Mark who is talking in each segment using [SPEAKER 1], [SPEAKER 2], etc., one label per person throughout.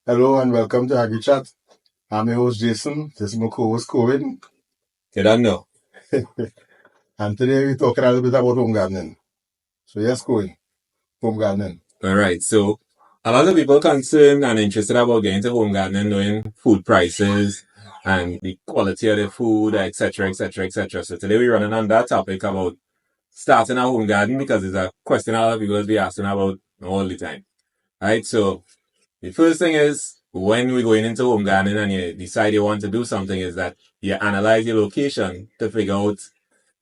[SPEAKER 1] Hello and welcome to Agri Chat. I'm your host Jason. This is my co-host Corinne.
[SPEAKER 2] You don't know.
[SPEAKER 1] And today we're talking a little bit about home gardening. So yes, Corinne, home gardening.
[SPEAKER 2] All right. So a lot of people concerned and interested about getting into home gardening, knowing food prices and the quality of the food, etc., etc., etc. So today we're running on that topic about starting a home garden because it's a question a lot of people will be asking about all the time. All right. So the first thing is when we're going into home gardening and you decide you want to do something is that you analyze your location to figure out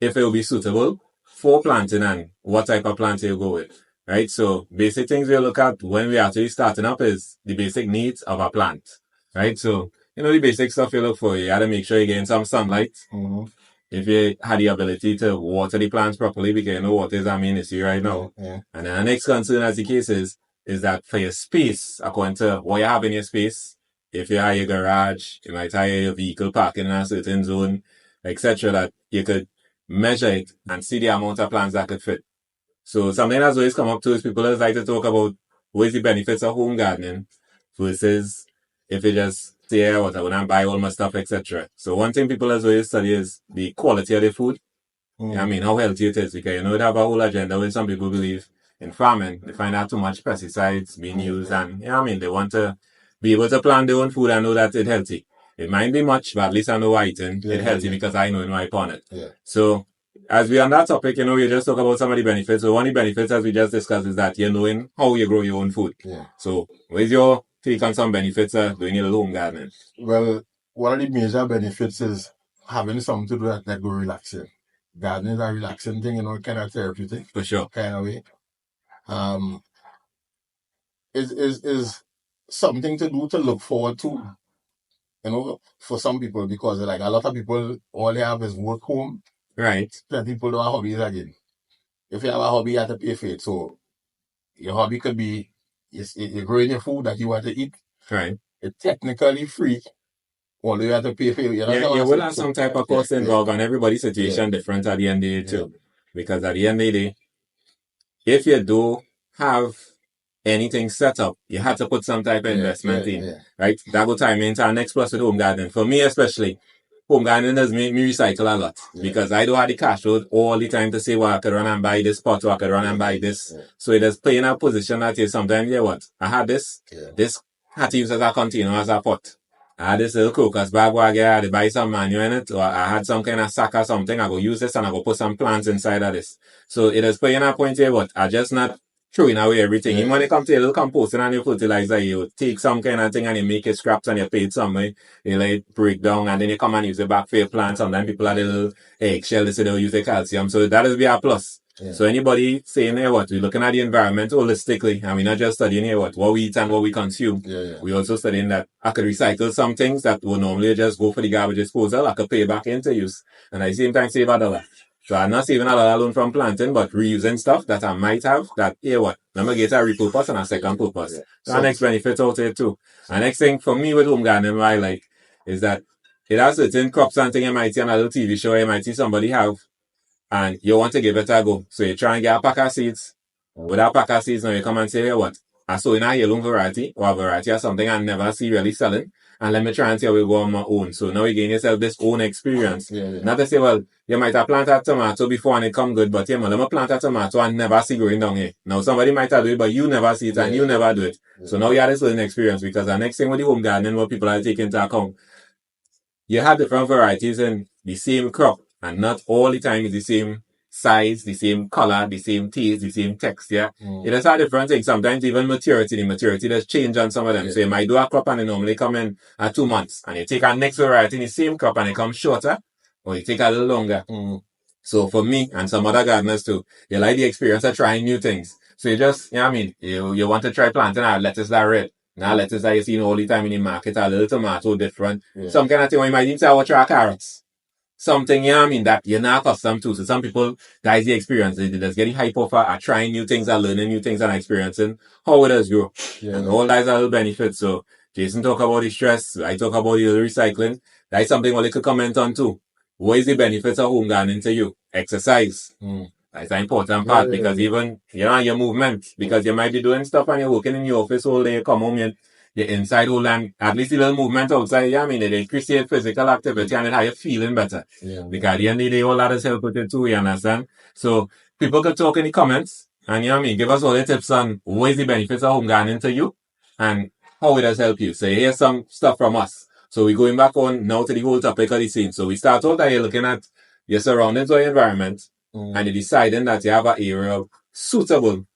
[SPEAKER 2] if it will be suitable for planting and what type of plant you go with. Right? So basic things we look at when we actually starting up is the basic needs of a plant. Right? So, the basic stuff you look for, you gotta make sure you're getting some sunlight.
[SPEAKER 1] Mm-hmm.
[SPEAKER 2] If you had the ability to water the plants properly, because water is a main issue right now.
[SPEAKER 1] Yeah.
[SPEAKER 2] And then the next concern as the case is that for your space, according to what you have in your space, if you have your garage, you might have your vehicle parking in a certain zone, etc., that you could measure it and see the amount of plants that could fit. So something that's always come up to is people always like to talk about what is the benefits of home gardening versus if you just say, I want to buy all my stuff, etc. So one thing people always study is the quality of the food. I mean, how healthy it is, because they have a whole agenda where some people believe in farming. They find out too much pesticides being used, and they want to be able to plant their own food and know that it's healthy. It might be much, but at least I know I eating it's healthy because I know I upon it.
[SPEAKER 1] Yeah.
[SPEAKER 2] So as we on that topic, we just talk about some of the benefits. So one of the benefits, as we just discussed, is that you're knowing how you grow your own food.
[SPEAKER 1] Yeah.
[SPEAKER 2] So where's your take on some benefits of doing your home gardening?
[SPEAKER 1] Well, one of the major benefits is having something to do that go relaxing. Gardening is a relaxing thing, kind of therapeutic.
[SPEAKER 2] For sure.
[SPEAKER 1] Kind of way. Is something to do to look forward to. For some people, because like a lot of people, all they have is work home.
[SPEAKER 2] Right.
[SPEAKER 1] Some people don't have hobbies again. If you have a hobby, you have to pay for it. So your hobby could be you're growing your food that you want to eat.
[SPEAKER 2] Right.
[SPEAKER 1] It's technically free. Although you have to pay for it.
[SPEAKER 2] You will have some type of cost involved, and everybody's situation different at the end of the day too. Because at the end of the day, if you do have anything set up, you have to put some type of investment in. Right? That will tie me into our next plus with home gardening. For me especially, home gardening does make me recycle a lot. Because I don't have the cash flow all the time to say, well, I could run and buy this pot, or I could run and buy this. So it is playing in a position that you sometimes, I had this. This had to use as a container, as a pot. I had this little crocus bag where I had to buy some manure in it, or I had some kind of sack or something. I go use this and I go put some plants inside of this. So it is playing a point here, but I just not throwing away everything. Even when it comes to a little composting and your fertilizer, you take some kind of thing and you make it scraps and you pay it somewhere. You let it break down and then you come and use it back for your plants. Sometimes people have a little eggshell, they say they'll use the calcium. So that is be a plus. Yeah. So anybody saying here we're looking at the environment holistically, and we're not just studying here what we eat and what we consume. We're also studying that I could recycle some things that would normally just go for the garbage disposal. I could pay back into use. And at the same time save $1. So I'm not saving $1 alone from planting, but reusing stuff that I might have that, let me get a repurpose and a second purpose. So the next benefit out there too. And next thing for me with home gardening, what I like is that it has certain crops and things you might see on a little TV show, you might see somebody have, and you want to give it a go. So you try and get a pack of seeds. With that pack of seeds, now you come and say, I sow in a heirloom variety or a variety of something I never see really selling. And let me try and see how we go on my own. So now you gain yourself this own experience. Not to say, you might have planted a tomato before and it come good, but let me plant a tomato and never see growing down here. Now somebody might have do it, but you never see it and you never do it. So now you have this learning experience, because the next thing with the home gardening, what people are taking into account, you have different varieties in the same crop, and not all the time is the same size, the same color, the same taste, the same texture. It is a different thing. Sometimes even the maturity does change on some of them. So you might do a crop and it normally come in at 2 months, and you take a next variety in the same crop and it comes shorter, or you take a little longer. So for me and some other gardeners too, you like the experience of trying new things. So you just, you want to try planting a lettuce that red. Now lettuce that you see all the time in the market, a little tomato different. Some kind of thing where you might even say, I want to try carrots. Something, that you're not accustomed to. So some people, that is the experience. They just get the hype of trying new things and learning new things and experiencing how it does grow. And all that is a little benefit. So Jason talk about the stress. I talk about the recycling. That is something what they could comment on too. What is the benefits of home gardening to you? Exercise. That's an important part, because even, your movement, because you might be doing stuff and you're working in your office all day, you come home, your inside whole and at least the little movement outside, yeah, I mean, it increase your physical activity and it how you feeling better.
[SPEAKER 1] Yeah.
[SPEAKER 2] Because at the end of the day, all that is help with it too, you understand? So people could talk in the comments and you know what I mean, give us all the tips on what is the benefits of home gardening to you and how it has helped you. So here's some stuff from us. So we're going back on now to the whole topic of the scene. So we start out that you're looking at your surroundings or your environment and you're deciding that you have an area suitable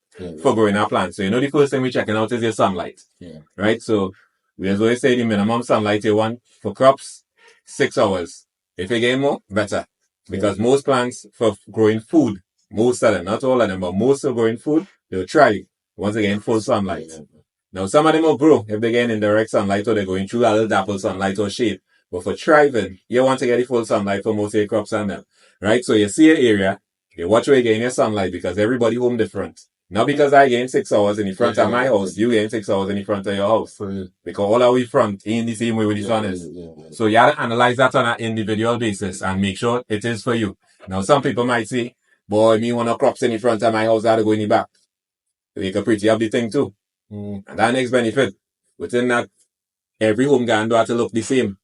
[SPEAKER 2] for growing our plants. So you know the first thing we're checking out is your sunlight.
[SPEAKER 1] Yeah.
[SPEAKER 2] Right? So we as always say the minimum sunlight you want for crops, 6 hours. If you get more, better. Because most plants for growing food, most of them, not all of them, but most of growing food, they'll try once they get in full sunlight. Now some of them will grow if they get in indirect sunlight or they're going through a little dapple sunlight or shade. But for thriving, you want to get the full sunlight for most of your crops and them. Right? So you see an area, you watch where you get in your sunlight because everybody home different. Not because I gain 6 hours in the front of my house, you gain 6 hours in the front of your house. Because all our way front ain't the same way with the sun is. So you have to analyze that on an individual basis and make sure it is for you. Now some people might say, boy, me want no crops in the front of my house, I have to go in the back. You can pretty up the thing too. And that next benefit, within that, every home garden do have to look the same.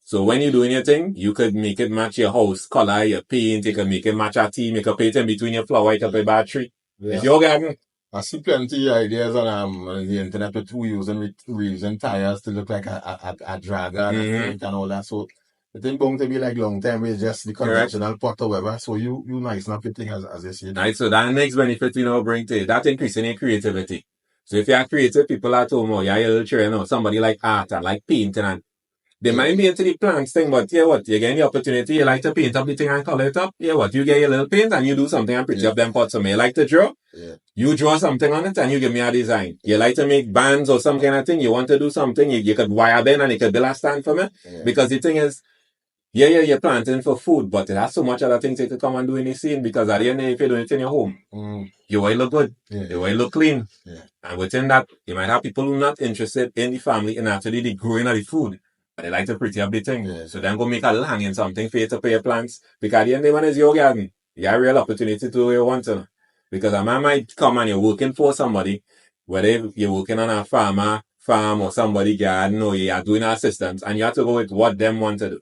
[SPEAKER 2] So when you're doing your thing, you could make it match your house color, your paint, you can make it match a theme, you can paint in between your flower, you can put a tree. Yeah. It's your garden.
[SPEAKER 1] I see plenty of ideas on the internet with using tires to look like a dragon and all that. So it ain't going to be like long time. It's just the conventional pot or whatever. So you nice enough your thing as you see.
[SPEAKER 2] Right. So that next benefit bring to it, that increasing your creativity. So if you are creative people at home or you're a little children or somebody like art and like painting and they might be into the plants thing, but yeah, what? You get the opportunity, you like to paint up the thing and color it up. Yeah, what? You get your little paint and you do something and pretty up them pots. So me like to draw. Yeah. You draw something on it and you give me a design. You like to make bands or some kind of thing. You want to do something, you could wire them and you could build a stand for me. Yeah. Because the thing is, you're planting for food, but it has so much other things you could come and do in the scene because at the end of the day, if you're doing it in your home, you will look good. Yeah. You will look clean. Yeah. And within that, you might have people who are not interested in the family and actually the growing of the food. But they like to pretty up the thing. Yeah. So then go make a little hanging something for you to pay your plants. Because at the end of the day, when it's your garden, you have a real opportunity to do what you want to. Because a man might come and you're working for somebody, whether you're working on a farm or somebody garden or you are doing assistance, and you have to go with what them want to do.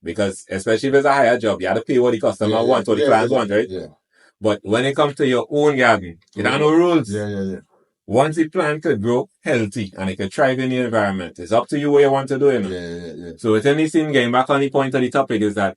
[SPEAKER 2] Because especially if it's a higher job, you have to pay what the customer wants or the client wants, right? Yeah. But when it comes to your own garden, you don't have no rules. Yeah. Once the plant could grow healthy and it could thrive in the environment, it's up to you what you want to do, you know? Yeah. So within this thing, getting back on the point of the topic is that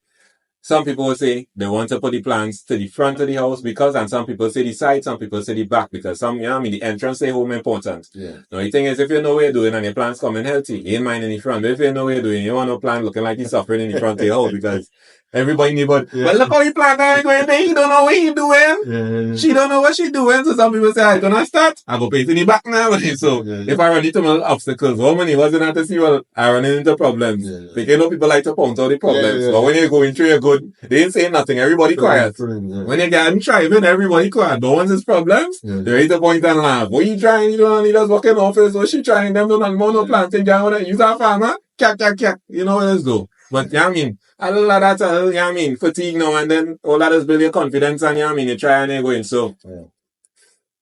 [SPEAKER 2] some people will say they want to put the plants to the front of the house because, and some people say the side, some people say the back because some, the entrance stay home important. Yeah. Now the thing is, if you know what you're doing and your plants coming healthy, you ain't mind in the front. But if you know what you're doing, you want no plant looking like he's suffering in the front of your house because everybody need but look how he plant that going there, he don't know what he doing. Yeah. She don't know what she doing. So some people say, I gonna start. I go paint in the back now. So if I run into my obstacles, how many wasn't have to see well, I run into problems. Because you know people like to point out the problems. But when you're going through, you're good. They ain't saying nothing. Everybody quiet. When you get thriving, everybody quiet. But once it's problems, they ready to point and laugh. What you trying? You don't need us work in office. What she trying? Them don't want no planting. Use our farmer. Cat. You know what it's do. But a lot of that, fatigue now and then, all that is build your confidence and, you try and you're going. So,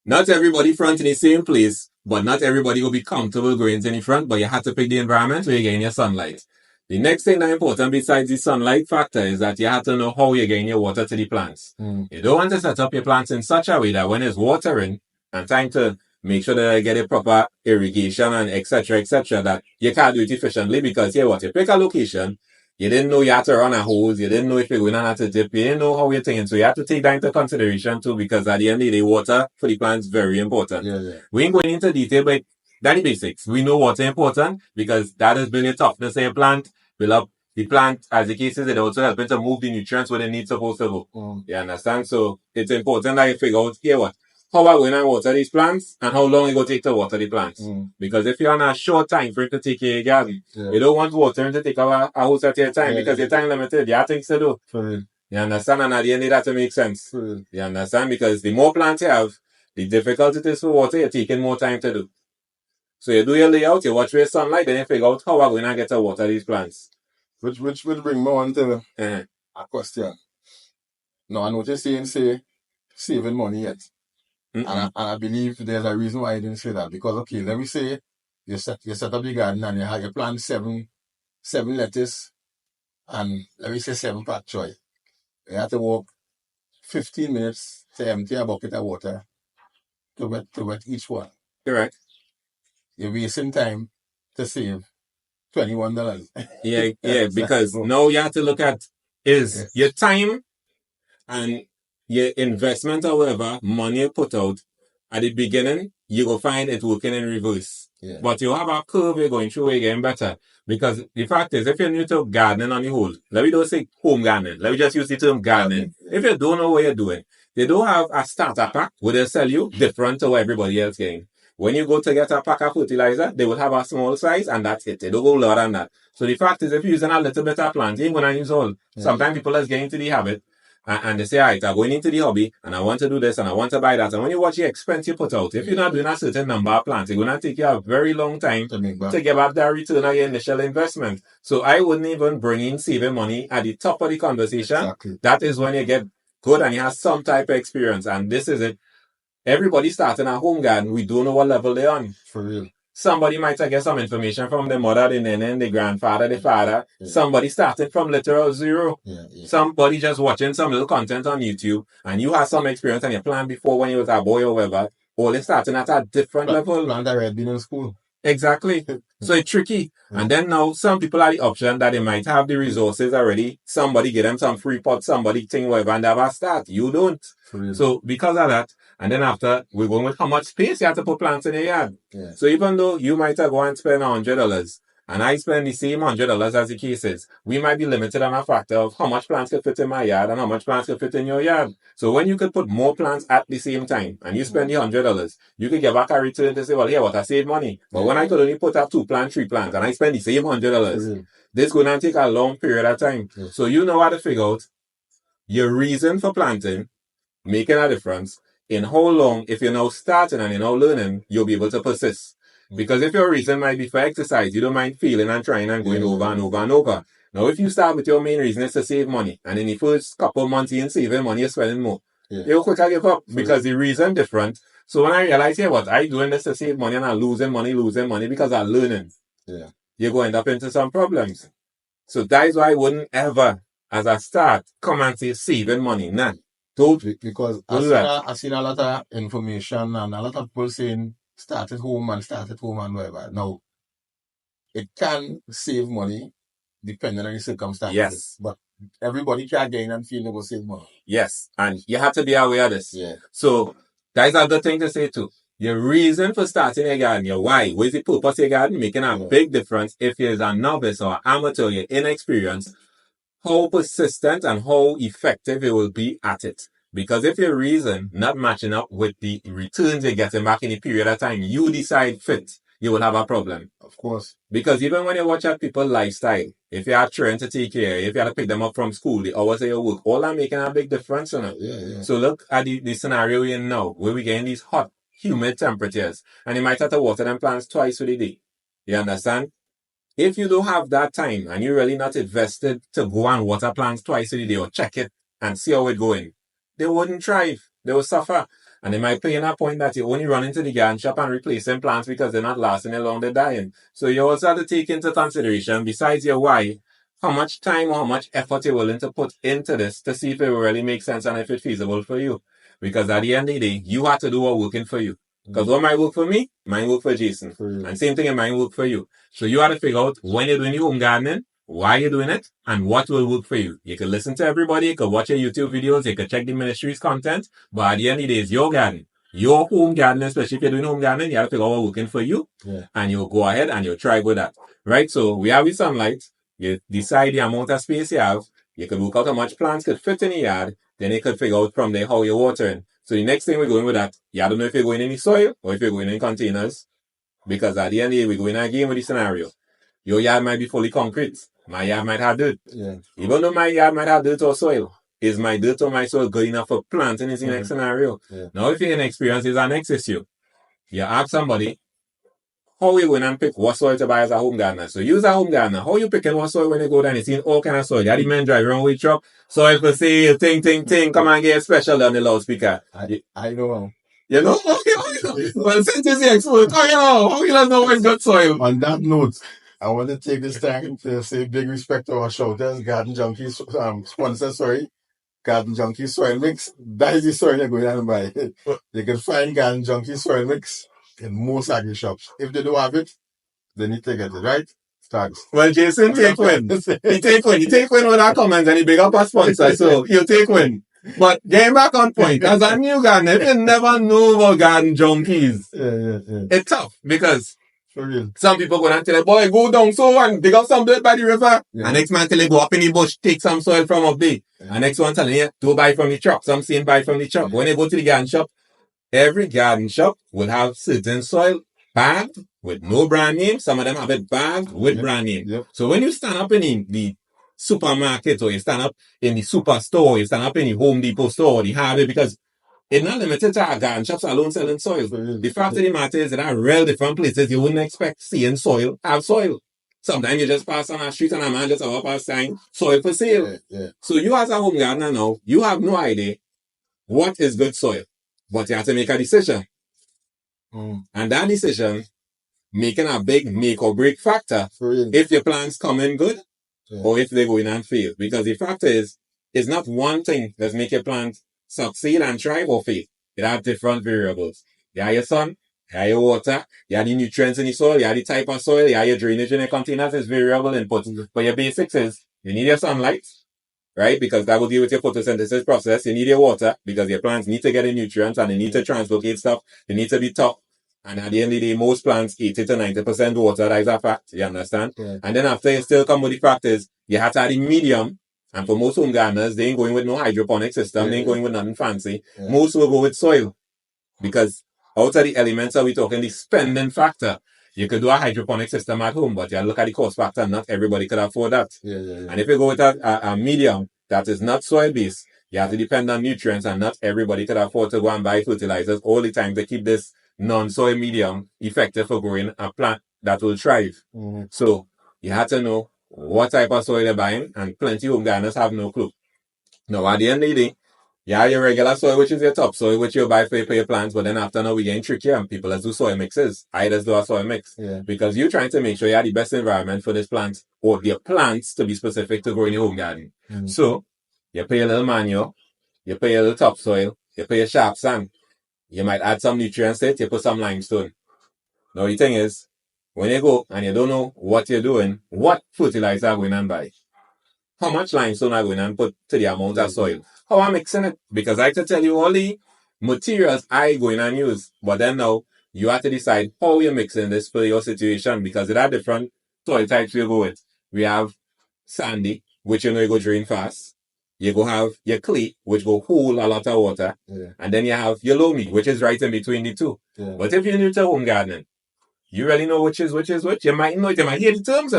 [SPEAKER 2] not everybody front in the same place, but not everybody will be comfortable going in the front, but you have to pick the environment where you're getting your sunlight. The next thing that's important besides the sunlight factor is that you have to know how you're getting your water to the plants. You don't want to set up your plants in such a way that when it's watering and time to make sure that I get a proper irrigation and etc., that you can't do it efficiently because you pick a location, you didn't know you had to run a hose, you didn't know if you're going to have to dip, you didn't know how you're thinking. So you have to take that into consideration too because at the end of the day, water for the plants is very important. We ain't going into detail, but that's the basics. We know water important because that is building toughness of your plant, build up the plant, as the case is, it also helps to move the nutrients where they need supposed to go. You understand? So it's important that you figure out, how are we going to water these plants and how long it will take to water the plants. Because if you're on a short time for it to take your garden, you don't want watering to take a whole set of your time because your time limited. You have things to do. You understand? And at the end of that, to make sense. You understand? Because the more plants you have, the difficult it is for water, you're taking more time to do. So you do your layout, you watch your sunlight, then you figure out how are we going to get to water these plants.
[SPEAKER 1] Which bring me on to a question. No, I know what you're saying, say saving money yet. And I believe there's a reason why I didn't say that. Because, okay, let me say you set up the garden and you plant seven lettuce and let me say 7 pak choy. You have to walk 15 minutes to empty a bucket of water to wet each one.
[SPEAKER 2] Correct.
[SPEAKER 1] You're wasting time to save $21.
[SPEAKER 2] Yeah, because now you have to look at is your time and your investment or whatever money you put out at the beginning, you will find it working in reverse.
[SPEAKER 1] Yeah.
[SPEAKER 2] But you have a curve you're going through where you're getting better. Because the fact is, if you're new to gardening on the whole, let me don't say home gardening, let me just use the term gardening. If you don't know what you're doing, they don't have a starter pack where they sell you different to what everybody else getting. When you go to get a pack of fertilizer, they will have a small size and that's it. They don't go lower than that. So the fact is, if you're using a little bit of plant, you ain't going to use all. Sometimes people are getting into the habit and they say, all right, I'm going into the hobby and I want to do this and I want to buy that. And when you watch the expense you put out, if you're not doing a certain number of plants, it's going to take you a very long time to get back that return on your initial investment. So I wouldn't even bring in saving money at the top of the conversation.
[SPEAKER 1] Exactly.
[SPEAKER 2] That is when you get good and you have some type of experience. And this is it. Everybody starting a home garden, we don't know what level they're on.
[SPEAKER 1] For real.
[SPEAKER 2] Somebody might get some information from the mother, the nene, the grandfather, the father. Yeah. Somebody started from literal zero. Yeah. Somebody just watching some little content on YouTube and you have some experience and you planned before when you was a boy or whatever. All they starting at a different level.
[SPEAKER 1] Planned already been in school.
[SPEAKER 2] Exactly. So it's tricky. And then now some people have the option that they might have the resources already. Somebody get them some free pot, somebody thing, whatever, and they have a start. You don't. So because of that, and then after, we're going with how much space you have to put plants in your yard. Yeah. So even though you might go and spend $100, and I spend the same $100 as the case is, we might be limited on a factor of how much plants could fit in my yard and how much plants could fit in your yard. So when you could put more plants at the same time, and you spend the $100, you could get back a return to say, well, here, what I save money. But when I could only put up 2 plants, 3 plants, and I spend the same $100, this is going to take a long period of time. Yeah. So you know how to figure out your reason for planting, making a difference, in how long, if you're now starting and you're now learning, you'll be able to persist. Because if your reason might be for exercise, you don't mind feeling and trying and going over and over and over. Now, if you start with your main reason is to save money, and in the first couple of months you ain't saving money, you're spending more, you'll quickly give up because the reason different. So when I realize, yeah, what, I doing this to save money and I'm losing money because I'm learning. Yeah. You're going to end up into some problems. So that is why I wouldn't ever, as a start, come and say saving money. Nah.
[SPEAKER 1] Because I've seen a lot of information and a lot of people saying start at home and whatever. Now, it can save money depending on the circumstances.
[SPEAKER 2] Yes.
[SPEAKER 1] But everybody can gain and feel they will save money.
[SPEAKER 2] Yes. And you have to be aware of this. Yeah. So that is a good thing to say too. Your reason for starting a garden, your why, what is the purpose of your garden, making a big difference. If you're a novice or amateur, you're inexperienced, how persistent and how effective you will be at it. Because if your reason not matching up with the returns you're getting back in a period of time you decide fit, you will have a problem.
[SPEAKER 1] Of course.
[SPEAKER 2] Because even when you watch at people's lifestyle, if you are trying to take care, if you have to pick them up from school, the hours of your work, all are making a big difference, you know?
[SPEAKER 1] Yeah.
[SPEAKER 2] So look at the scenario we're in now, where we're getting these hot, humid temperatures, and you might have to water them plants twice a day. You understand? If you don't have that time and you're really not invested to go and water plants twice a day or check it and see how it's going, they wouldn't thrive. They will suffer. And they might play in a point that you only run into the garden shop and replacing plants because they're not lasting as long, they're dying. So you also have to take into consideration, besides your why, how much time or how much effort you're willing to put into this to see if it will really make sense and if it's feasible for you. Because at the end of the day, you have to do what's working for you. Because what might work for me, might work for Jason. And same thing, it might work for you. So you have to figure out when you're doing your home gardening, why you're doing it, and what will work for you. You can listen to everybody, you can watch your YouTube videos, you can check the ministry's content, but at the end of the day, it's your garden. Your home gardening, especially if you're doing home gardening, you have to figure out what's working for you, and you'll go ahead and you'll try with that. Right? So we have the sunlight, you decide the amount of space you have, you can work out how much plants could fit in the yard, then you can figure out from there how you're watering. So the next thing we're going with that, you don't know if you're going in the soil or if you're going in containers. Because at the end of the day, we're going again with the scenario. Your yard might be fully concrete. My yard might have dirt. Yeah. Even though my yard might have dirt or soil, is my dirt or my soil good enough for planting is the next scenario? Yeah. Now, if you're inexperienced, is our next issue. You ask somebody, how you going and pick what soil to buy as a home gardener? So use a home gardener. How you picking what soil when you go down and see all kind of soil? You have the men drive around with truck. Soil for sale, ting, come and get special on the loudspeaker.
[SPEAKER 1] I know.
[SPEAKER 2] You know? Well, since he's the expert, how you don't know what's good soil?
[SPEAKER 1] On that note, I want to take this time to say big respect to our shouters, Garden Junkies, sponsor, Garden Junkie Soil Mix. That is the soil you're going and buy. You can find Garden Junkie Soil Mix in most agri shops. If they don't have it, they need to get it, right? Thanks.
[SPEAKER 2] Well, Jason, take win. He take win. He take win with our comments and he big up our sponsor, so he'll take win. But getting back on point, as a new gardener, if you never know about garden junkies, it's tough because some people go and tell you, boy, go down so and dig up some dirt by the river. And next man tell you, go up in the bush, take some soil from up there. And next one telling you, don't buy from the truck. Some saying buy from the truck. When they go to the garden shop, every garden shop will have certain soil bagged with no brand name. Some of them have it bagged with brand name. So when you stand up in the supermarket or you stand up in the superstore, you stand up in the Home Depot store or the Harvey, because it's not limited to our garden shops alone selling soil. The fact of the matter is that there are real different places you wouldn't expect seeing soil have soil. Sometimes you just pass on a street and a man just have a sign, soil for sale. So you as a home gardener now, you have no idea what is good soil. But you have to make a decision. And that decision, making a big make or break factor if your plants come in good or if they go in and fail. Because the fact is, it's not one thing that's make your plant succeed and thrive or fail. It has different variables. You have your sun, you have your water, you have the nutrients in the soil, you have the type of soil, you have your drainage in the containers, it's variable inputs. But your basics is, you need your sunlight, right? Because that will deal with your photosynthesis process. You need your water because your plants need to get the nutrients and they need to translocate stuff. They need to be tough. And at the end of the day, most plants 80 to 90% water. That is a fact. You understand? And then after you still come with the fact is, you have to add the medium. And for most home gardeners, they ain't going with no hydroponic system. They ain't going with nothing fancy. Most will go with soil. Because out of the elements, are we talking the spending factor? You could do a hydroponic system at home, but you look at the cost factor. Not everybody could afford that. And if you go with a medium that is not soil-based, you have to depend on nutrients, and not everybody could afford to go and buy fertilizers all the time to keep this non-soil medium effective for growing a plant that will thrive. So you have to know what type of soil you're buying, and plenty of home gardeners have no clue. Now, at the end of the day, you have your regular soil, which is your top soil, which you buy for your plants, but then after now, we getting tricky and people let's do soil mixes. I just do a soil mix. Because you're trying to make sure you have the best environment for this plant, or your plants to be specific to grow in your home garden. So, you put your little manure, you put your little topsoil, you put your sharp sand. You might add some nutrients to it, you put some limestone. Now, the thing is, when you go and you don't know what you're doing, what fertilizer are going and buy? How much limestone are going and put to the amount of soil? How I'm mixing it? Because I can tell you all the materials I going and use. But then now, you have to decide how you're mixing this for your situation, because there are different soil types you go with. We have sandy, which you know you go drain fast. You go have your clay, which go hold a lot of water. And then you have your loamy, which is right in between the two. But if you're new to home gardening, you really know which is which. You might know it, you might hear the terms,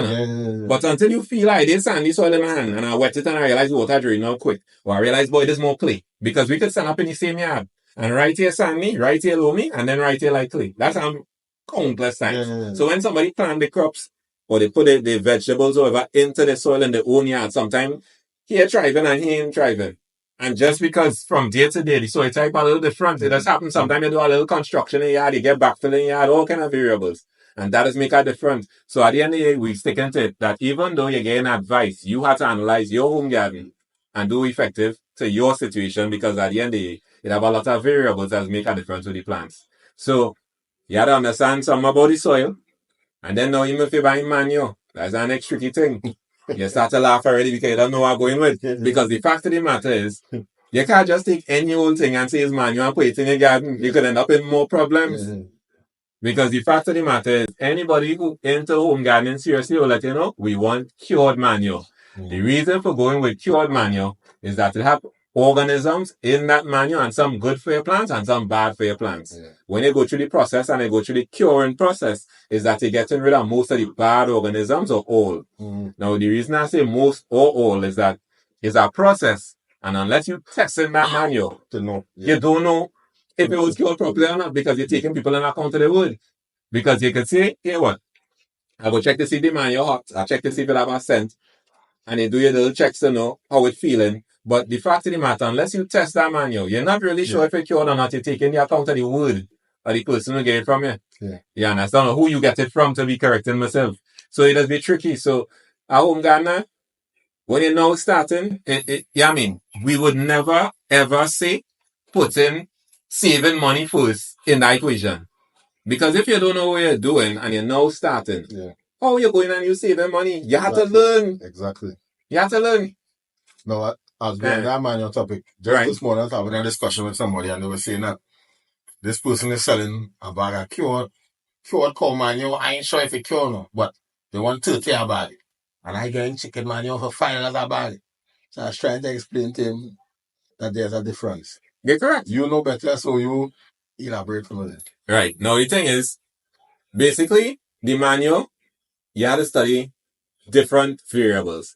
[SPEAKER 2] but until you feel like this sandy soil in my hand, and I wet it and I realize the water drain out quick, or I realize, boy, there's more clay. Because we could stand up in the same yard, and right here sandy, right here loamy, and then right here like clay. That's countless times. So when somebody plant the crops, or they put the vegetables or whatever into the soil in their own yard, sometimes here thriving and he ain't thriving. And just because from day to day, the soil type a little different, it does happen. Sometimes you do a little construction in the yard, you get backfill in the yard, all kind of variables. And that does make a difference. So at the end of the day, we stick into it that even though you're getting advice, you have to analyze your home garden and do effective to your situation, because at the end of the day, it have a lot of variables that make a difference with the plants. So you have to understand something about the soil. And then now, even if you're buying manure, that's the next tricky thing. You start to laugh already because you don't know what I'm going with. Because the fact of the matter is, you can't just take any old thing and say it's manure and put it in your garden. You could end up in more problems. Because the fact of the matter is, anybody who into home gardening seriously will let you know, we want cured manure. The reason for going with cured manure is that it have organisms in that manure, and some good for your plants and some bad for your plants. When you go through the process and you go through the curing process, is that you're getting rid of most of the bad organisms, or all. Now, the reason I say most or all is that it's a process, and unless you test in that manure, you don't know if it was cured properly or not, because you're taking people in account of the word. Because you could say, hey, what? I go check to see the manure hot. I check to see if it have a scent. And you do your little checks to know how it's feeling. But the fact of the matter, unless you test that manure, you're not really sure if it's cured or not. You're taking the account of the word of the person who get it from you.
[SPEAKER 1] Yeah.
[SPEAKER 2] You understand? Or who you get it from to be correcting myself. So it does be tricky. So at home gardener, when you're now starting, we would never ever say putting saving money first in that equation. Because if you don't know what you're doing and you're now starting, how are you going and you saving money? You have to learn.
[SPEAKER 1] Exactly.
[SPEAKER 2] You have to learn.
[SPEAKER 1] No, I was going that manual topic. Just this morning, I was having a discussion with somebody and they were saying that this person is selling a bag of cured cow manure. I ain't sure if it's cured or not, but they want 30 a bag. And I getting chicken manure for $5 a bag. So I was trying to explain to him that there's a difference.
[SPEAKER 2] You're correct.
[SPEAKER 1] You know better, so you elaborate from it.
[SPEAKER 2] Right. Now, the thing is, basically, the manure, you have to study different variables.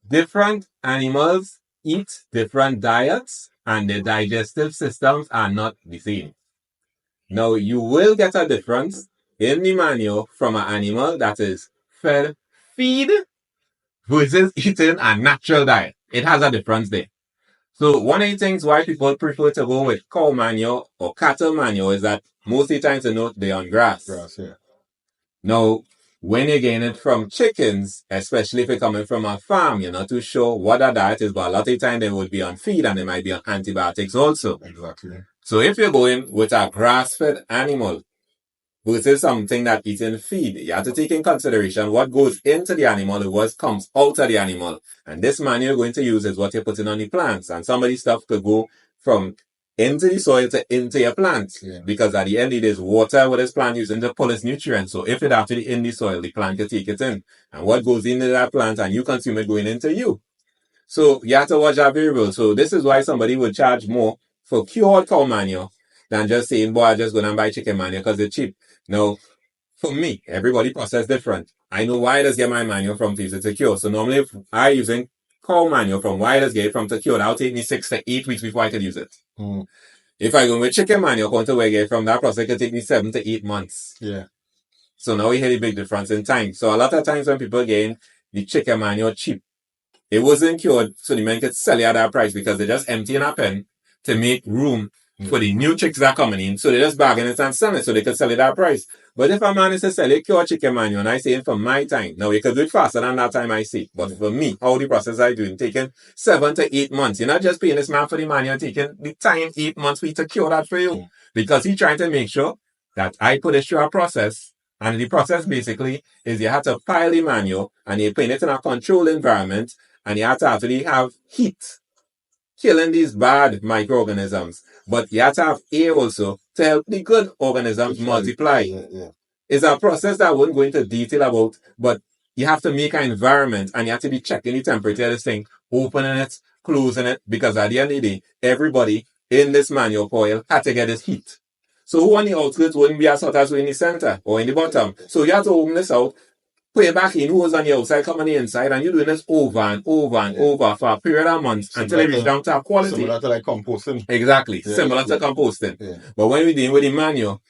[SPEAKER 2] Different animals eat different diets, and their digestive systems are not the same. Now, you will get a difference in the manure from an animal that is fed feed versus eating a natural diet. It has a difference there. So one of the things why people prefer to go with cow manure or cattle manure is that most of the times they know they're on grass.
[SPEAKER 1] Grass, yeah.
[SPEAKER 2] Now, when you're getting it from chickens, especially if you're coming from a farm, you're not too sure what that diet is, but a lot of the time they would be on feed and they might be on antibiotics also.
[SPEAKER 1] Exactly.
[SPEAKER 2] So if you're going with a grass-fed animal versus something that eating feed, you have to take in consideration what goes into the animal and what comes out of the animal. And this manure you're going to use is what you're putting on the plants. And some of the stuff could go from into the soil to into your plants.
[SPEAKER 1] Yeah.
[SPEAKER 2] Because at the end it is water what this plant using to pull its nutrients. So if it actually in the soil, the plant can take it in. And what goes into that plant and you consume it going into you. So you have to watch that variable. So this is why somebody would charge more for cured cow manure than just saying, boy, I just go and buy chicken manure because it's cheap. Now, for me, everybody process different. I know why I just get my manure from Pizza to Cure. So normally if I using cow manure from why I just get it from to Cure, that'll take me 6 to 8 weeks before I could use it. If I go with chicken manure, according to where I get it from that process, it could take me 7 to 8 months.
[SPEAKER 1] Yeah.
[SPEAKER 2] So now we hear the big difference in time. So a lot of times when people getting the chicken manure cheap, it wasn't cured, so the men could sell it at that price because they just empty in a pen to make room for the new chicks that are coming in. So they just bargain it and sell it so they could sell it at that price. But if a man is to sell a cured chicken manure, and I say it for my time, now you could do it faster than that time I see. But for me, how the process I do it, taking 7 to 8 months. You're not just paying this man for the manure, taking the time 8 months for you to cure that for you. Because he's trying to make sure that I put it through a process. And the process basically is you have to pile the manure and you put it in a controlled environment and you have to actually have heat killing these bad microorganisms. But you have to have air also to help the good organisms multiply. It's a process that I wouldn't go into detail about, but you have to make an environment and you have to be checking the temperature of this thing, opening it, closing it, because at the end of the day, everybody in this manure coil had to get this heat. So who on the outskirts wouldn't be as hot as who in the center or in the bottom. So you have to open this out, put it back in, who's on the outside, come on the inside, and you're doing this over and over and over for a period of months until it reaches down to a quality.
[SPEAKER 1] Similar to like composting.
[SPEAKER 2] Exactly. Similar to composting.
[SPEAKER 1] Yeah.
[SPEAKER 2] But when we're dealing with the manure,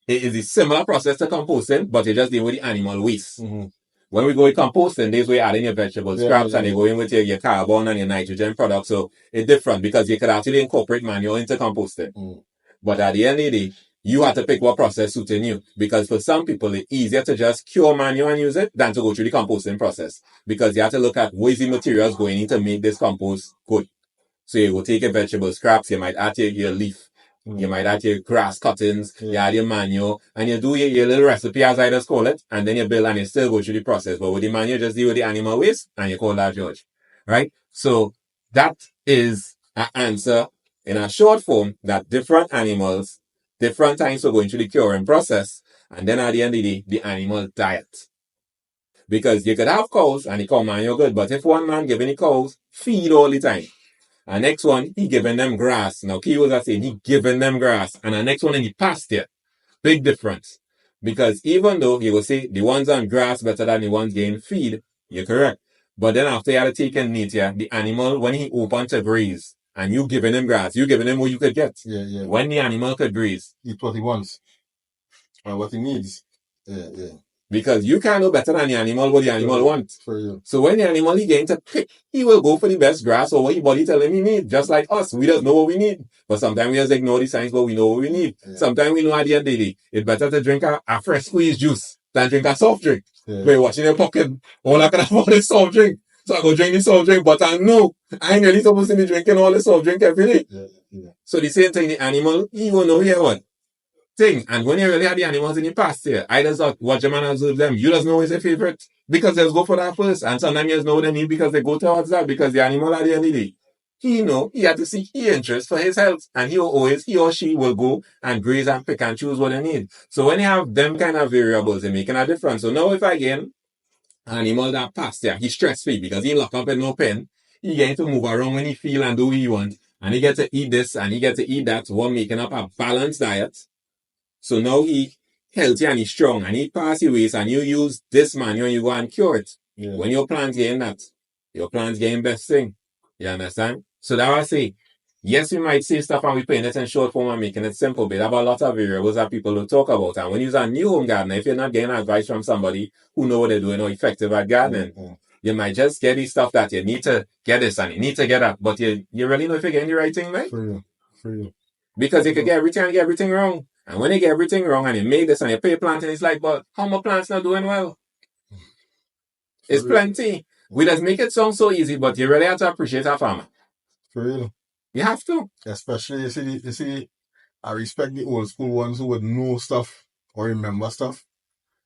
[SPEAKER 2] it is a similar process to composting, but you're just dealing with the animal waste. When we go with composting, there's where you're adding your vegetable scraps and you're going with your carbon and your nitrogen products. So it's different because you could actually incorporate manure into composting. But at the end of the day, you have to pick what process suiting you. Because for some people, it's easier to just cure manure and use it than to go through the composting process. Because you have to look at what is the materials going in to make this compost good. So you will take your vegetable scraps, you might add your leaf, you might add your grass cuttings, you add your manure, and you do your little recipe, as I just call it, and then you build and you still go through the process. But with the manure, just deal with the animal waste, and you call that George. Right? So that is an answer in a short form that different animals, different times are going through the curing process, and then at the end of the day, the animal diet. Because you could have cows and the cow manure good, but if one man giving the cows feed all the time, and next one, he giving them grass. Now, keywords are saying he giving them grass. And the next one in the pasture. Big difference. Because even though you will say the ones on grass better than the ones getting feed, you're correct. But then after you had to take in nature, the animal, when he open to graze, and you giving him grass, you giving him what you could get.
[SPEAKER 1] Yeah.
[SPEAKER 2] When the animal could graze.
[SPEAKER 1] Eat what he wants. Or what he needs. Yeah.
[SPEAKER 2] Because you can't know better than the animal what the animal wants.
[SPEAKER 1] For you.
[SPEAKER 2] So when the animal is getting to pick, he will go for the best grass or what your body tell him he need. Just like us. We don't know what we need. But sometimes we just ignore the signs, but we know what we need. Yeah. Sometimes we know at the end of the day, it's better to drink a fresh squeezed juice than drink a soft drink. Yeah. But you're watching your pocket, all I can afford is soft drink. So I go drink the soft drink, but I know I ain't really supposed to be drinking all the soft drink every day. Yeah. Yeah. So the same thing, the animal, he will know here what thing. And when you really have the animals in the past here, I just watch them and observe them. You just know what's their favorite because they go for that first. And sometimes you just know what they need because they go towards that because the animal at the end of the day, he had to seek his interest for his health. And he or she will go and graze and pick and choose what they need. So when you have them kind of variables, they're making a difference. So now if again, animal that passed here, he's stress free because he locked up in no pen. He get to move around when he feel and do what he want. And he get to eat this and he get to eat that while making up a balanced diet. So now he healthy and he's strong and he pass your ways and you use this manual and you go and cure it. Yeah. When your plant's getting that, your plant's getting best thing. You understand? So that I say, yes, we might say stuff and we putting it in short form and making it simple, but there are a lot of variables that people don't talk about. And when you're a new home gardener, if you're not getting advice from somebody who know what they're doing or effective at gardening, you might just get these stuff that you need to get this and you need to get that, but you really know if you're getting the right thing, right? For you. Because you could get everything and get everything wrong. And when you get everything wrong and you make this and you pay planting, it's like, but how my plants not doing well? It's plenty. We just make it sound so easy, but you really have to appreciate a farmer.
[SPEAKER 1] For real.
[SPEAKER 2] You have to.
[SPEAKER 1] Especially, you see, I respect the old school ones who would know stuff or remember stuff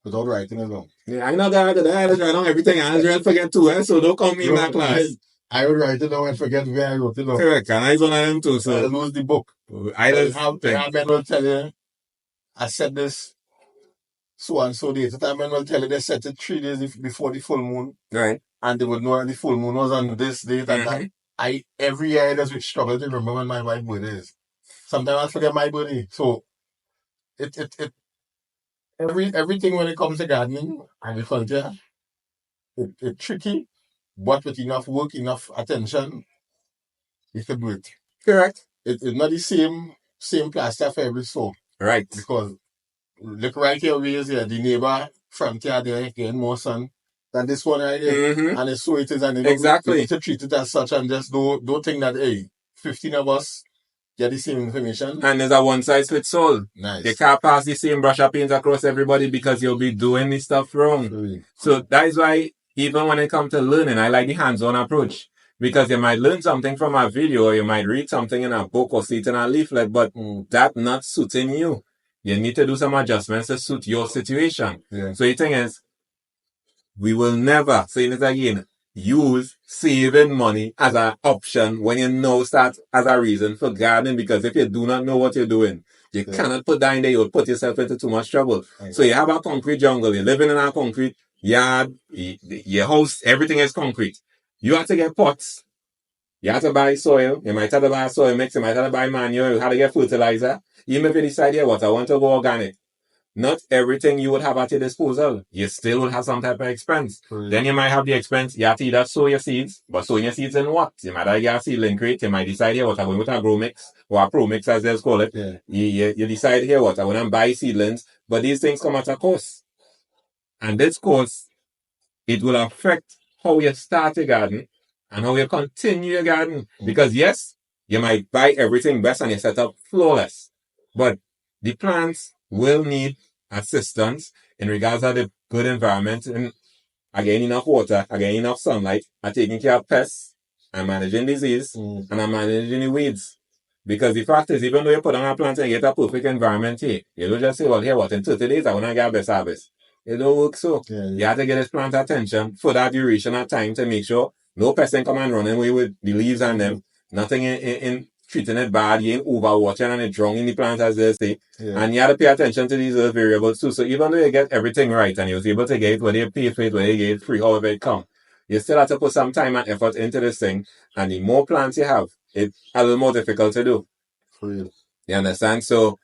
[SPEAKER 1] without writing it down.
[SPEAKER 2] Yeah, I know that. I write down everything. I just forget too, so don't come me in that class.
[SPEAKER 1] I would write it down and forget where I wrote it down.
[SPEAKER 2] Correct, and I don't know them too, so.
[SPEAKER 1] I lose the book. I will tell you, I said this so and so date. The men will tell you they set it 3 days before the full moon.
[SPEAKER 2] Right.
[SPEAKER 1] And they would know that the full moon was on this date and that. Every year I just struggle to remember when my birthday is. Sometimes I forget my birthday. So everything when it comes to gardening, agriculture, it's tricky, but with enough work, enough attention, you can do it.
[SPEAKER 2] Correct.
[SPEAKER 1] It's not the same plaster for every soul.
[SPEAKER 2] Right.
[SPEAKER 1] Because look right here, the neighbor front here, they're getting more sun than this one right here. And it's so it is, and
[SPEAKER 2] exactly.
[SPEAKER 1] You need to treat it as such and just don't think that, hey, 15 of us get the same information.
[SPEAKER 2] And there's a one size fits all.
[SPEAKER 1] Nice.
[SPEAKER 2] You can't pass the same brush of paint across everybody because you'll be doing this stuff wrong. Really? So that is why even when it comes to learning, I like the hands-on approach. Because you might learn something from a video or you might read something in a book or see it in a leaflet, but that not suiting you. You need to do some adjustments to suit your situation. Yeah. So the thing is, we will never, saying it again, use saving money as an option when you know start as a reason for gardening, because if you do not know what you're doing, you cannot put that in there, you'll put yourself into too much trouble. Okay. So you have a concrete jungle, you're living in a concrete yard, your house, everything is concrete. You have to get pots. You have to buy soil. You might have to buy soil mix. You might have to buy manure. You have to get fertilizer. Even if you decide, I want to go organic. Not everything you would have at your disposal. You still will have some type of expense. Then you might have the expense. You have to either sow your seeds. But sowing your seeds in what? You might have a seedling crate. You might decide here what I'm going with a grow mix or a pro mix as they call it. Yeah. You decide here what I want to buy seedlings. But these things come at a cost. And this cost, it will affect how you start your garden and how you continue your garden. Because yes, you might buy everything best and you set up flawless. But the plants will need assistance in regards to the good environment and again enough water, again enough sunlight, and taking care of pests and managing disease and managing the weeds. Because the fact is, even though you put on a plant and get a perfect environment here, you don't just say, well, here, what, in 30 days, I want to get a best harvest. It don't work so. Yeah. You have to get this plant attention for that duration of time to make sure no person come and run away with the leaves and them. Nothing in treating it bad, you ain't overwatching and it drowning the plant as they say. Yeah. And you have to pay attention to these other variables too. So even though you get everything right and you was able to get it, whether you pay for it, whether you get it free, however it come, you still have to put some time and effort into this thing. And the more plants you have, it's a little more difficult to do.
[SPEAKER 1] For real.
[SPEAKER 2] You understand? So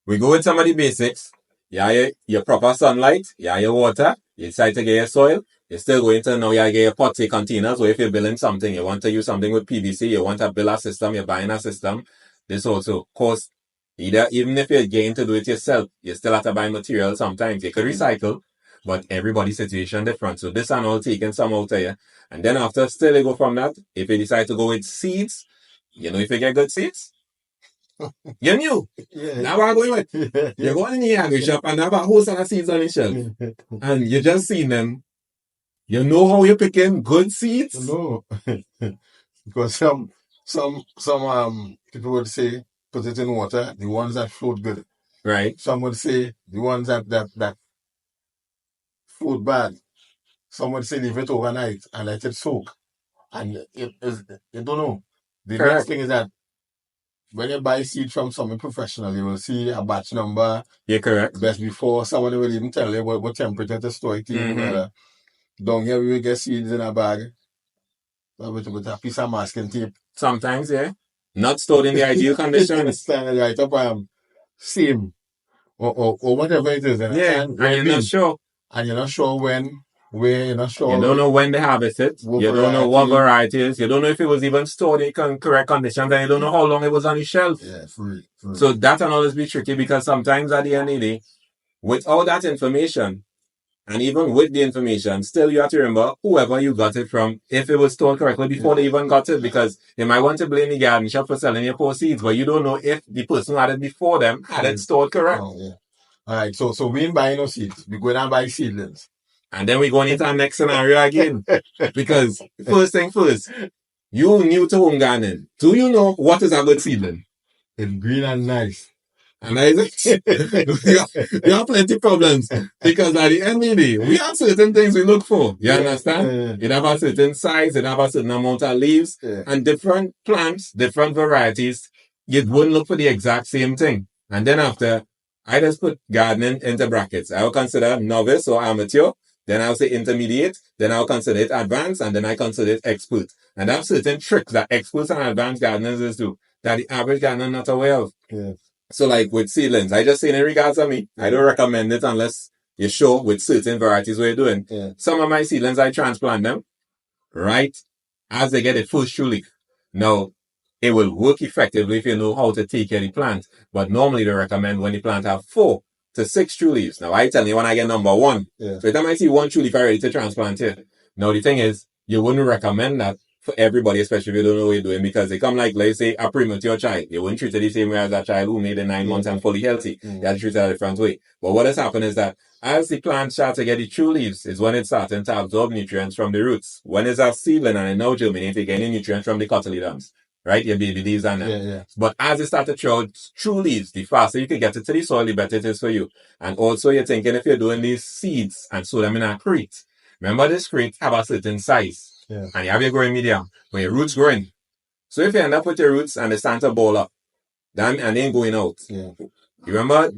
[SPEAKER 2] we go with some of the basics. Your proper sunlight, your water, you decide to get your soil, you're still going to now you get your pot containers, or if you're building something, you want to use something with PVC, you want to build a system, you're buying a system. This also costs, even if you're getting to do it yourself, you still have to buy material sometimes. You could recycle, but everybody's situation different. So this and all taking some out there. And then after still you go from that, if you decide to go with seeds, you know if you get good seeds, you knew.
[SPEAKER 1] Yeah.
[SPEAKER 2] Now I'm going with. You go in the agri shop and have a whole set of seeds on the shelf. And you just seen them. You know how you're picking good seeds?
[SPEAKER 1] No. Because some people would say put it in water, the ones that float good.
[SPEAKER 2] Right.
[SPEAKER 1] Some would say the ones that float bad. Some would say leave it overnight and let it soak. And it is, you don't know. The
[SPEAKER 2] Correct.
[SPEAKER 1] next thing is that when you buy seed from someone professional, you will see a batch number.
[SPEAKER 2] Yeah, correct.
[SPEAKER 1] Best before someone will even tell you what temperature to store it in. Down here, we will get seeds in a bag with a piece of masking tape.
[SPEAKER 2] Sometimes, yeah. Not stored in the ideal conditions.
[SPEAKER 1] Right up same or whatever it is.
[SPEAKER 2] Yeah, and you're not sure.
[SPEAKER 1] And you're not sure when, where, you're not sure.
[SPEAKER 2] You don't know when they harvest it. You don't know what variety it is. You don't know if it was even stored in correct conditions, and you don't know how long it was on the shelf.
[SPEAKER 1] Yeah, free.
[SPEAKER 2] So that can always be tricky because sometimes at the end of the day, with all that information, and even with the information, still you have to remember whoever you got it from, if it was stored correctly before they even got it, because they might want to blame the garden shop for selling your poor seeds, but you don't know if the person who had it before them had it stored correct.
[SPEAKER 1] Oh, yeah. All right, so we ain't buying no seeds. We go down and buy seedlings.
[SPEAKER 2] And then we go into our next scenario again. Because first thing first, you new to home gardening. Do you know what is a good seedling?
[SPEAKER 1] It's green and nice.
[SPEAKER 2] And I say, you have plenty of problems. Because at the end of the day, we have certain things we look for. You understand? It have a certain size, it have a certain amount of leaves, and different plants, different varieties, you wouldn't look for the exact same thing. And then after, I just put gardening into brackets. I will consider novice or amateur, then I'll say intermediate, then I'll consider it advanced, and then I consider it expert. And there are certain tricks that experts and advanced gardeners do that the average gardener not aware of.
[SPEAKER 1] Yeah.
[SPEAKER 2] So like with seedlings, I just say in regards to me, I don't recommend it unless you're sure with certain varieties what you're doing.
[SPEAKER 1] Yeah.
[SPEAKER 2] Some of my seedlings, I transplant them right as they get a first true leaf. Now, it will work effectively if you know how to take care of the plant. But normally they recommend when the plant have 4 to 6 true leaves. Now, I tell you when I get number 1. So if I might see 1 true leaf, I'm ready to transplant it. Now, the thing is, you wouldn't recommend that for everybody, especially if you don't know what you're doing, because they come like, let's say, a premature child. You wouldn't treat it the same way as a child who made it 9 months and fully healthy. You have to treat it a different way. But what has happened is that as the plant starts to get the true leaves is when it's starting to absorb nutrients from the roots. When it's a seedling and it now germinates, you're getting nutrients from the cotyledons. Right? Your baby leaves and that. But as it starts to throw true leaves, the faster you can get it to the soil, the better it is for you. And also you're thinking if you're doing these seeds and sow them in a crate. Remember this crate have a certain size. And you have your growing medium where your roots growing. So if you end up with your roots and they start to ball up, then and then going out. You remember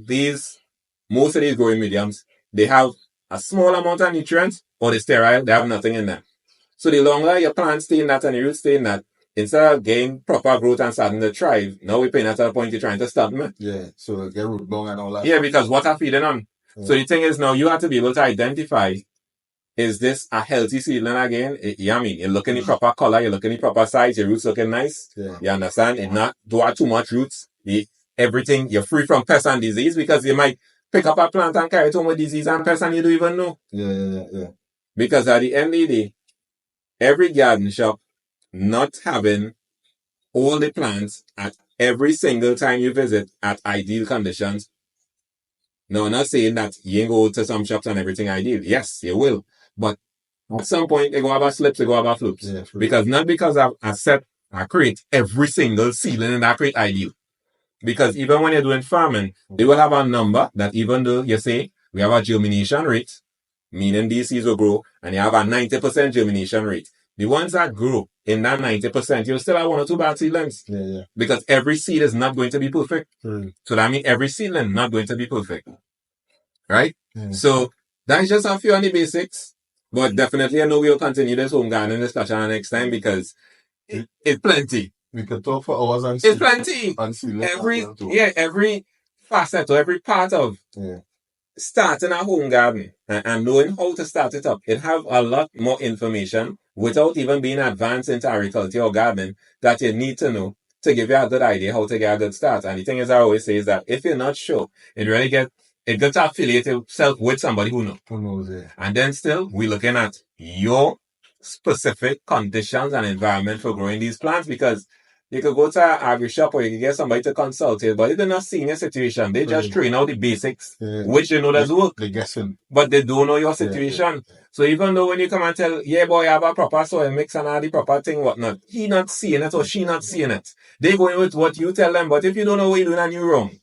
[SPEAKER 2] most of these growing mediums, they have a small amount of nutrients or they're sterile, they have nothing in them. So the longer your plants stay in that and your roots stay in that, instead of getting proper growth and starting to thrive, now we're paying at the point you're trying to stop them.
[SPEAKER 1] So get root bone and all that.
[SPEAKER 2] Because what are feeding on? So the thing is now you have to be able to identify, is this a healthy seedling again? You look in the proper color, you look in the proper size, your roots looking nice. You understand? It not do have too much roots. Everything, you're free from pest and disease because you might pick up a plant and carry it home with disease and pest and you don't even know. Because at the end of the day, every garden shop not having all the plants at every single time you visit at ideal conditions. No, I'm not saying that you ain't go to some shops and everything ideal. Yes, you will. But at some point, they go have a slips, they go have a flips. Because not because I create every single seedling in that crate ideal. Because even when you're doing farming, they will have a number that even though you say we have a germination rate, meaning these seeds will grow, and you have a 90% germination rate. The ones that grow in that 90%, you'll still have 1 or 2 bad seedlings. Because every seed is not going to be perfect. So that means every seedling not going to be perfect. Right? So that's just a few on the basics. But definitely I know we'll continue this home gardening discussion next time because it's plenty.
[SPEAKER 1] We could talk for hours on
[SPEAKER 2] it's plenty. Every facet or every part of starting a home garden and knowing how to start it up. It have a lot more information without even being advanced into agriculture or gardening that you need to know to give you a good idea how to get a good start. And the thing is, I always say is that if you're not sure, it really get it got to affiliate itself with somebody who knows.
[SPEAKER 1] Who knows, yeah.
[SPEAKER 2] And then still, we're looking at your specific conditions and environment for growing these plants, because you could go to an agri shop or you can get somebody to consult you, but if they're not seeing your situation, they just train out the basics, which they know does work.
[SPEAKER 1] They're guessing.
[SPEAKER 2] But they don't know your situation. So even though when you come and tell, yeah, boy, I have a proper soil mix and all the proper thing, whatnot, he not seeing it or she not seeing it. They going with what you tell them, but if you don't know what you're doing and you're wrong,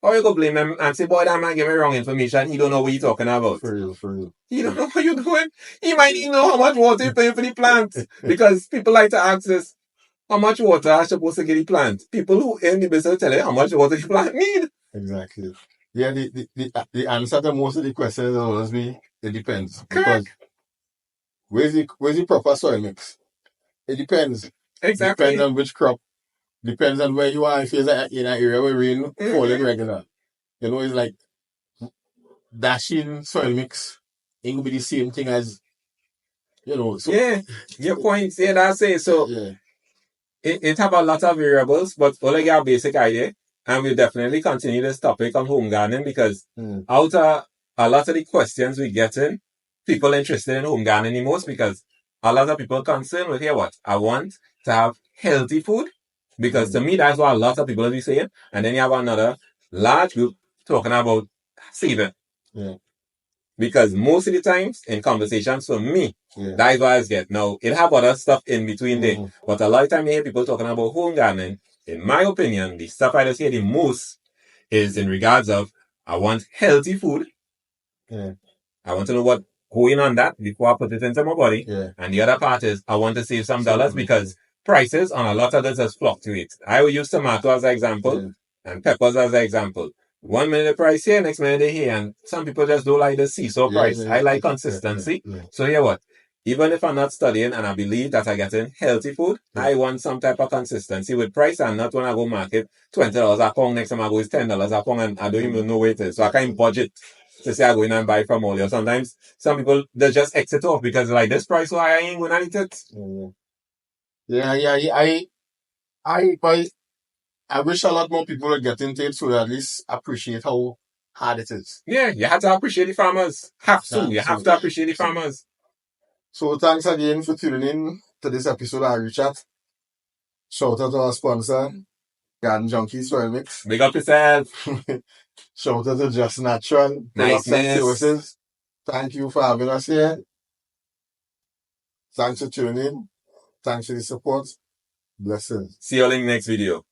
[SPEAKER 2] or you go blame them and say, boy, that man gave me wrong information. He don't know what you're talking about.
[SPEAKER 1] For real.
[SPEAKER 2] He don't know what you're doing. He might even know how much water you're paying for the plant. Because people like to ask this, how much water are supposed to get the plant? People who in the business tell you how much water the plant need.
[SPEAKER 1] Exactly. Yeah, the answer to most of the questions will always be, it depends.
[SPEAKER 2] Correct.
[SPEAKER 1] Because where's the proper soil mix? It depends.
[SPEAKER 2] Exactly.
[SPEAKER 1] Depends on which crop. Depends on where you are. If you're in an area where rain falling regular. You know, it's like dashing soil mix ain't gonna be the same thing as, you know. So,
[SPEAKER 2] yeah, your point. Yeah, that's it. So
[SPEAKER 1] yeah.
[SPEAKER 2] It have a lot of variables, but only get a basic idea. And we'll definitely continue this topic on home gardening, because out of a lot of the questions we get in, people interested in home gardening the most, because a lot of people concerned with, what? I want to have healthy food, because to me, that's what a lot of people will be saying. And then you have another large group talking about saving.
[SPEAKER 1] Yeah.
[SPEAKER 2] Because most of the times in conversations for me, that is what I get. Now, it have other stuff in between there. But a lot of time you hear people talking about home gardening. In my opinion, the stuff I just hear the most is in regards of, I want healthy food.
[SPEAKER 1] Yeah.
[SPEAKER 2] I want to know what going on that before I put it into my body.
[SPEAKER 1] Yeah.
[SPEAKER 2] And the other part is, I want to save some dollars, because prices on a lot of this has fluctuated. I will use tomato as an example and peppers as an example. 1 minute the price here, next minute they here, and some people just don't like the seesaw price. I like consistency. So what? Even if I'm not studying and I believe that I'm getting healthy food, I want some type of consistency with price, and not when I go market $20 a pound, next time I go is $10 a pound, and I don't even know where it is. So I can't budget to say I go in and buy from all. Sometimes some people they just exit off because like this price, so I ain't gonna eat it.
[SPEAKER 1] I wish a lot more people would get into it so that at least appreciate how hard it is.
[SPEAKER 2] Yeah, you have to appreciate the farmers. You have to appreciate the farmers.
[SPEAKER 1] So thanks again for tuning in to this episode of Agri Chat. Shout out to our sponsor, Garden Junkie Soil Mix.
[SPEAKER 2] Big up yourself.
[SPEAKER 1] Shout out to Just Natural. Services. Thank you for having us here. Thanks for tuning in. Thanks for the support. Blessings.
[SPEAKER 2] See you all in the next video.